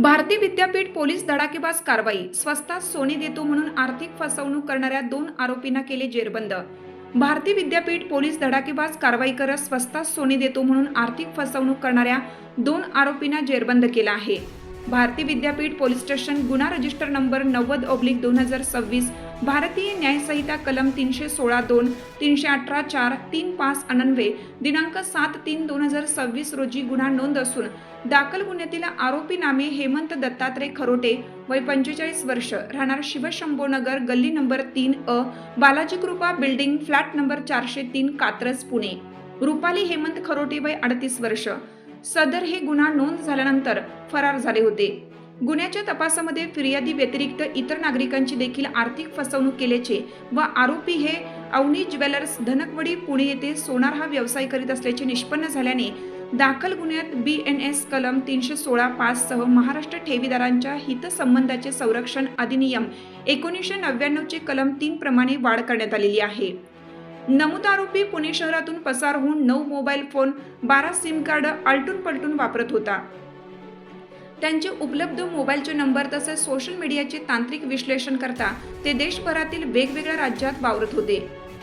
Bharati Vidyapeeth police धडाकेबाज कारवाई. स्वस्तात सोने देतो म्हणून आर्थिक फसवणूक करणाऱ्या 2 आरोपींना केले जेरबंद. भारती विद्यापीठ पोलीस धडाकेबाज कारवाई करत स्वस्तात सोने देतो म्हणून आर्थिक फसवणूक करणाऱ्या 2 आरोपींना जेरबंद केला आहे. भारती विद्यापीठ पोलीस स्टेशन गुन्हा रजिस्टर नंबर 90/2026 भारतीय न्याय संहिता कलम 316(2), 318(4), 35 अन्वये दिनांक 7/3/2026 रोजी गुन्हा नोंद असून दाखल गुन्ह्यातील आरोपी नामे हेमंत दत्तात्रय खरोटे, वय 45 वर्ष, राहणार शिवशंभोनगर, गल्ली नंबर 3A, बालाजी कृपा building, flat number 403, Katraj, Pune. Rupali Hemant खरोटे, वय 38 वर्ष. सदर हे गुन्हा नोंद झाल्यानंतर फरार झाले होते. गुन्ह्याच्या तपासामध्ये फिर्यादी व्यतिरिक्त इतर नागरिकांची देखील आर्थिक फसवणूक केल्याचे व आरोपी हे अवनी ज्वेलर्स, धनकवडी, पुणे येथे सोनार हा व्यवसाय करीत असल्याचे निष्पन्न झाल्याने दाखल गुन्ह्यात BNS कलम 316(5) सह महाराष्ट्र ठेवीदारांच्या हितसंबंधाचे संरक्षण अधिनियम 1999 चे कलम 3 प्रमाणे वाढ करण्यात आलेली आहे. नमूद आरोपी पुणे शहरातून पसार होऊन 9 मोबाईल फोन, 12 सिम कार्ड आलटून पलटून वापरत होता. त्यांचे उपलब्ध मोबाईलचे नंबर तसेच सोशल मीडियाचे तांत्रिक विश्लेषण करता ते देशभरातील वेगवेगळ्या राज्यात वावरत होते.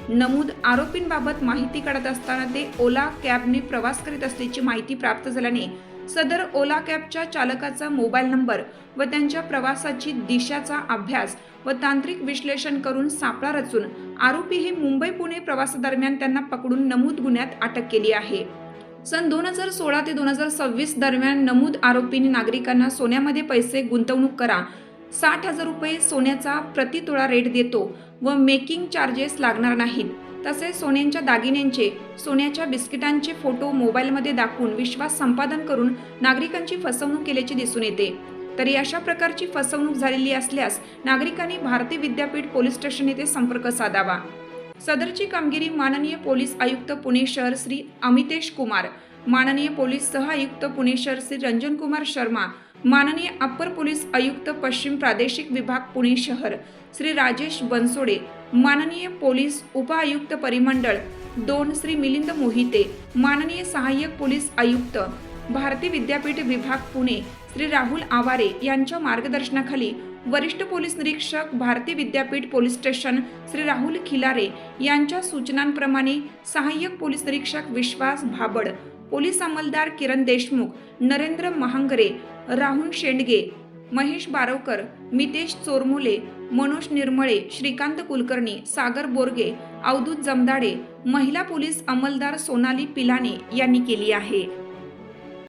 नमूद आरोपींबाबत माहिती काढत असताना ते ओला कॅबने प्रवास करीत असल्याची माहिती प्राप्त झाल्याने सदर ओला कॅबच्या चालकाचा मोबाईल नंबर व त्यांच्या प्रवासाची दिशाचा अभ्यास व तांत्रिक विश्लेषण करून सापळा रचून आरोपी हे मुंबई पुणे प्रवासादरम्यान त्यांना पकडून नमूद गुन्ह्यात अटक केली आहे. सन 2016 ते 2026 दरम्यान नमूद आरोपींनी नागरिकांना सोन्यामध्ये पैसे गुंतवणूक करा, 60,000 रुपये सोन्याचा प्रतितोळा रेट देतो व मेकिंग चार्जेस लागणार नाहीत, तसेच सोन्याच्या दागिन्यांचे, सोन्याच्या बिस्किटांचे फोटो मोबाईलमध्ये दाखवून विश्वास संपादन करून नागरिकांची फसवणूक केल्याचे दिसून येते. तरी अशा प्रकारची फसवणूक झालेली असल्यास नागरिकांनी भारती विद्यापीठ पोलीस स्टेशन येथे संपर्क साधावा. सदरची कामगिरी माननीय पोलीस आयुक्त पुणे शहर श्री अमितेश कुमार, माननीय पोलीस सह आयुक्त पुणे शहर श्री रंजन कुमार शर्मा, माननीय अप्पर पोलीस आयुक्त पश्चिम प्रादेशिक विभाग पुणे शहर श्री राजेश बनसोडे, माननीय पोलीस उप आयुक्त परिमंडळ 2 श्री मिलिंद मोहिते, माननीय सहाय्यक पोलीस आयुक्त भारती विद्यापीठ विभाग पुणे श्री राहुल आवारे यांच्या मार्गदर्शनाखाली वरिष्ठ पोलीस निरीक्षक भारती विद्यापीठ पोलीस स्टेशन श्री राहुल खिलारे यांच्या सूचनांप्रमाणे सहाय्यक पोलीस निरीक्षक विश्वास भाबड, पोलीस अंमलदार किरण देशमुख, नरेंद्र महांगरे, राहुल शेंडगे, महेश बारवकर, मितेश चोरमुले, मनोज निर्मळे, श्रीकांत कुलकर्णी, सागर बोरगे, अवधूत जमदाडे, महिला पोलीस अंमलदार सोनाली पिलाने यांनी केली आहे.